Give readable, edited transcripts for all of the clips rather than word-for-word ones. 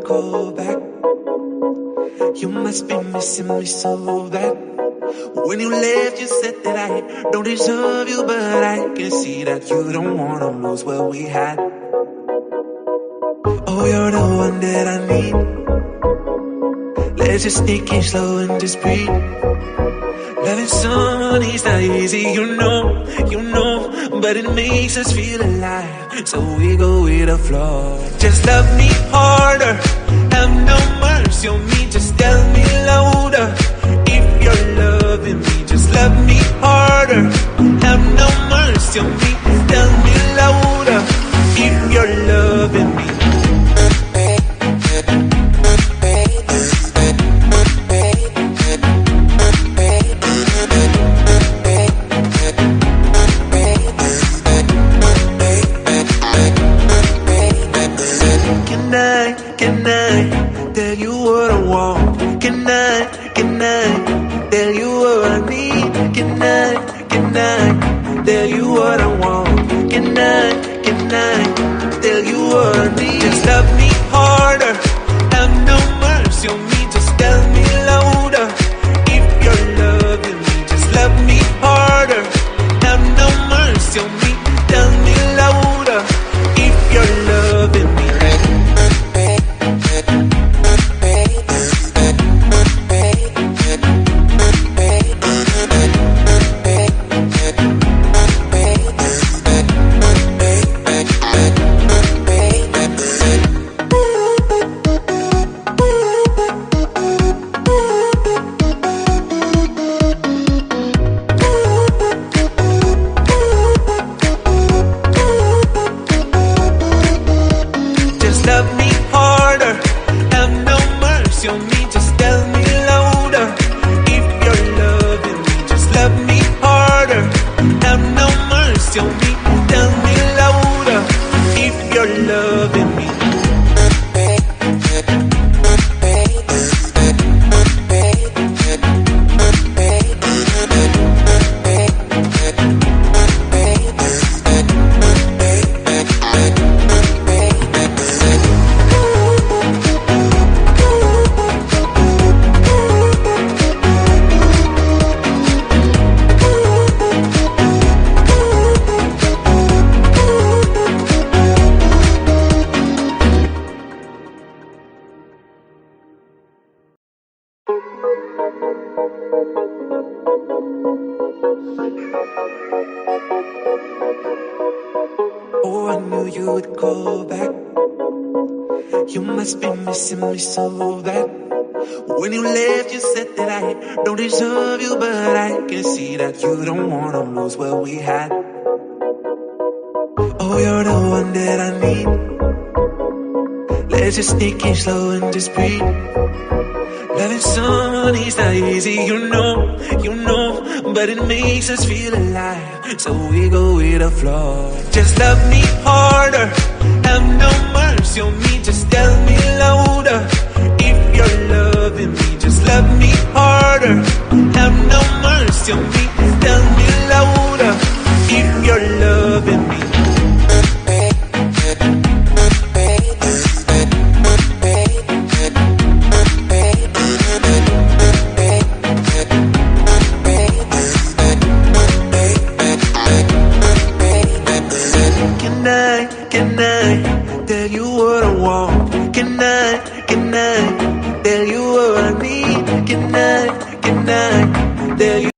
call back. You must be missing me so bad. When you left, you said that I don't deserve you, but I can see that you don't wanna lose what we had. Oh, you're the one that I need. Let's just take it slow and just breathe. Loving someone is not easy, you know, but it makes us feel alive, so we go with the flow. Just love me harder, have no mercy on me, just tell me louder. If you're loving me, just love me harder, have no mercy on me, tell me louder. If you're loving me. Can I tell you what I want? Can I tell you what I need? Can I tell you what I want? Can I tell you what I need? Just love me harder, have no mercy on me, just tell me louder. If you're loving me, just love me harder, have no mercy on me, tell me louder. If you're loving me. Love me harder, have no mercy on me, just tell me louder. If you're loving me, just love me harder, have no mercy on me, tell me louder. If you're loving me. Oh, I knew you would call back. You must be missing me so bad. When you left, you said that I don't deserve you, but I can see that you don't wanna lose what we had. Oh, you're the one that I need. Let's just take it slow and just breathe. Loving someone is not easy, you know, but it makes us feel alive, so we go with the flow. Just love me harder, have no mercy on me, just tell me louder. If you're loving me, just love me harder, have no mercy on me, tell me louder. If you're loving me. Can I tell you what I want? Can I tell you what I need? Can I tell you?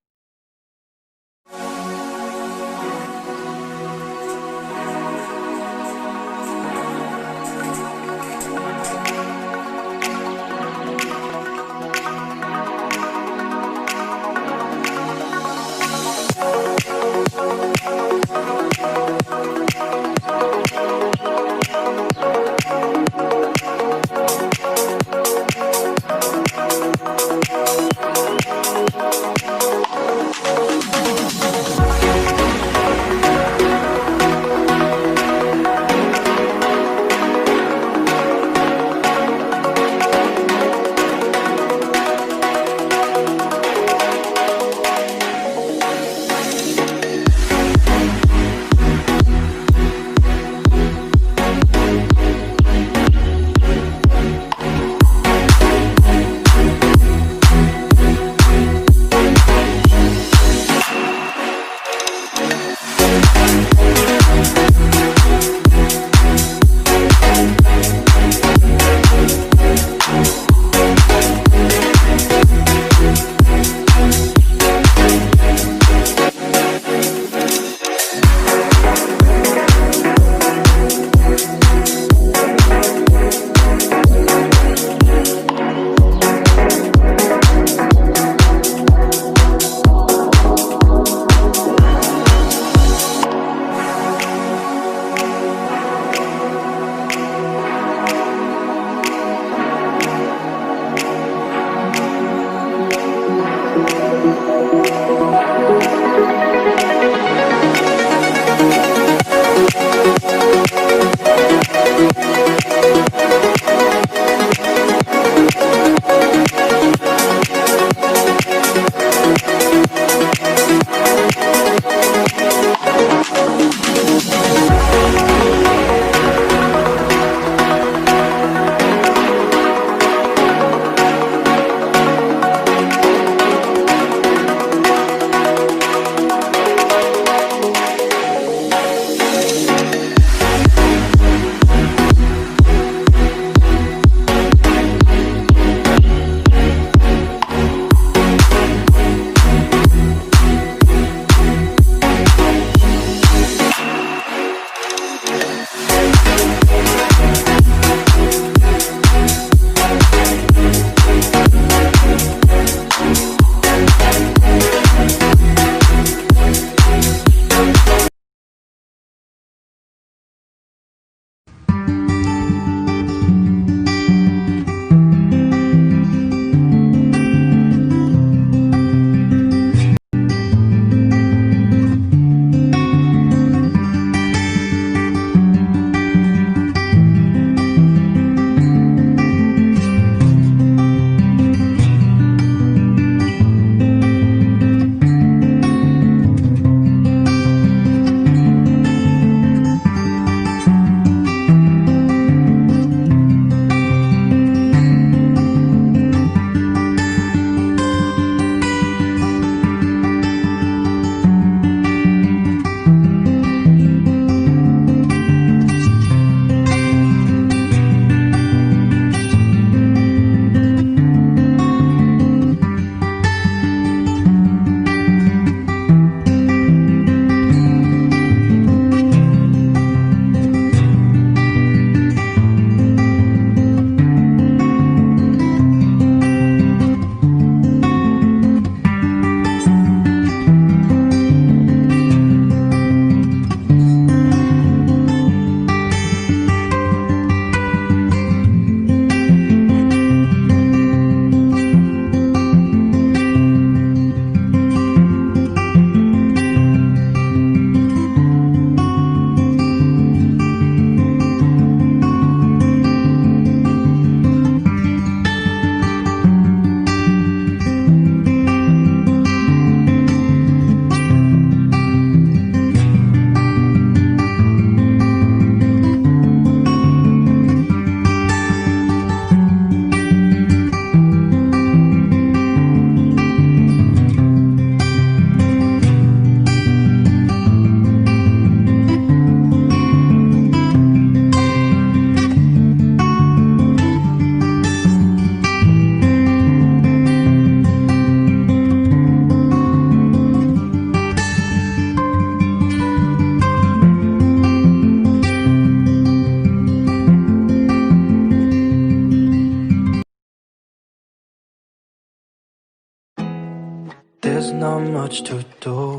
There's not much to do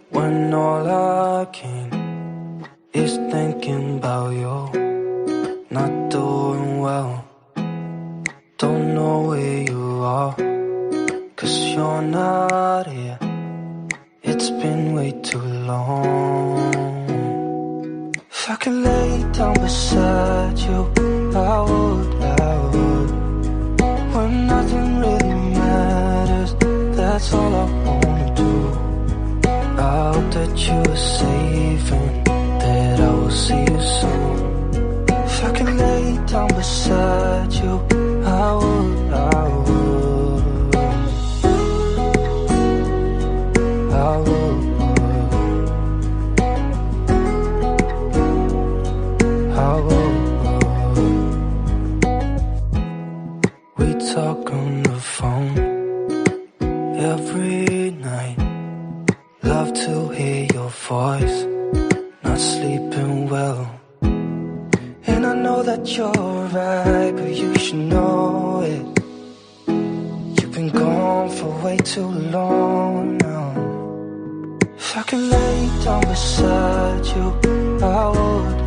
when all I can is thinking about you. Not doing well, don't know where you are, 'cause you're not here. It's been way too long. If I could lay down beside you, I would. When nothing really matters, that's all I wanna do. I hope that you are safe and that I will see you soon. If I could lay down beside you, I would. We talk on the phone every night. Love to hear your voice. Not sleeping well, and I know that you're right, but you should know it. You've been gone for way too long now. If I could lay down beside you, I would.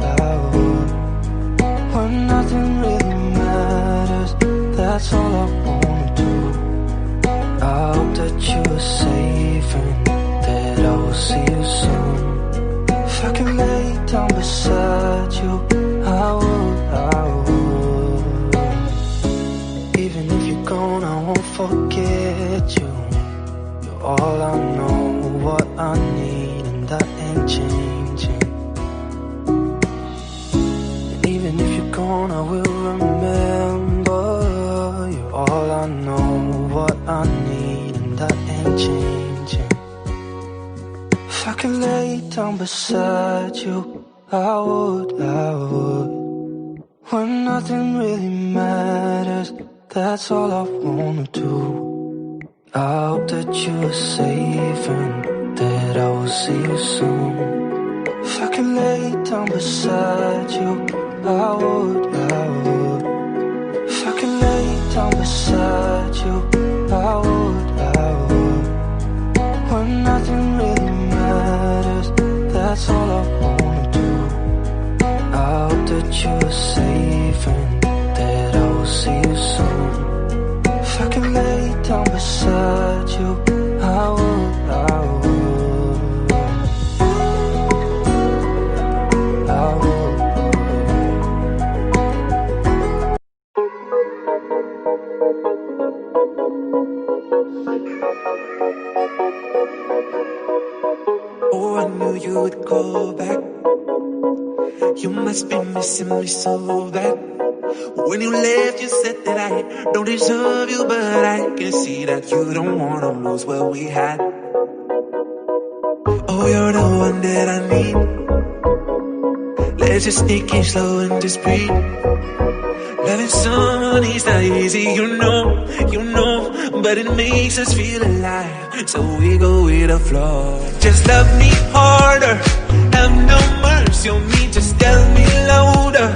When nothing really matters, that's all I wanna do. I hope that you are safe and that I will see you soon. If I can lay down beside you, I would. Even if you're gone, I won't forget you. You're all I know, what I need, and that ain't changing. And even if you're gone, I will remember. You're all I know, what I need, and that ain't changing. If I could lay down beside you, I would. When nothing really matters, that's all I wanna do. I hope that you are safe and that I will see you soon. If I could lay down beside you, I would. If I could lay down beside you, I would. When nothing really matters, that's all I wanna do. I hope that you are safe and that I will see you soon. If I could lay down beside you, I would. Oh, I knew you would go back. You must be missing me so bad. When you left, you said that I don't deserve you, but I can see that you don't wanna lose what we had. Oh, you're the one that I need. Let's just sneak in slow and just breathe. Loving someone is not easy, you know, but it makes us feel alive, so we go with the flow. Just love me harder, have no mercy on me, just tell me louder.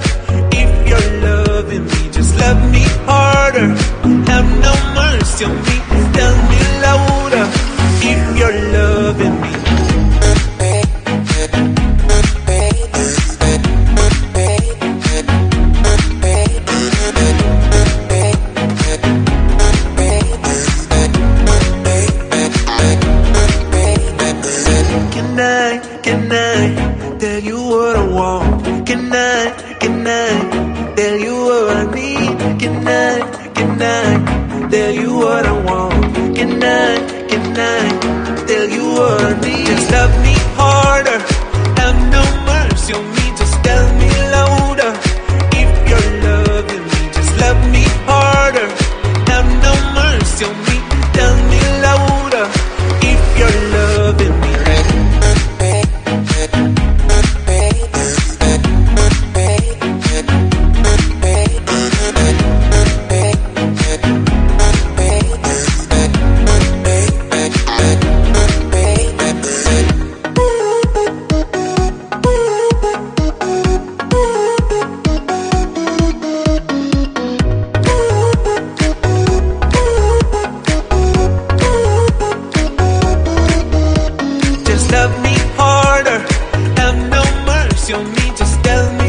If you're loving me, just love me harder, have no mercy on me, tell me louder. If you're loving me. Can I tell you what I want? Can I tell you what I need? Can I tell you what I want? Can I tell you what I need? Just love me harder, have no mercy on me, just tell me louder. If you're loving me, just love me harder, have no mercy on me, tell me louder. If you're loving me. Love me harder, have no mercy on me, just tell me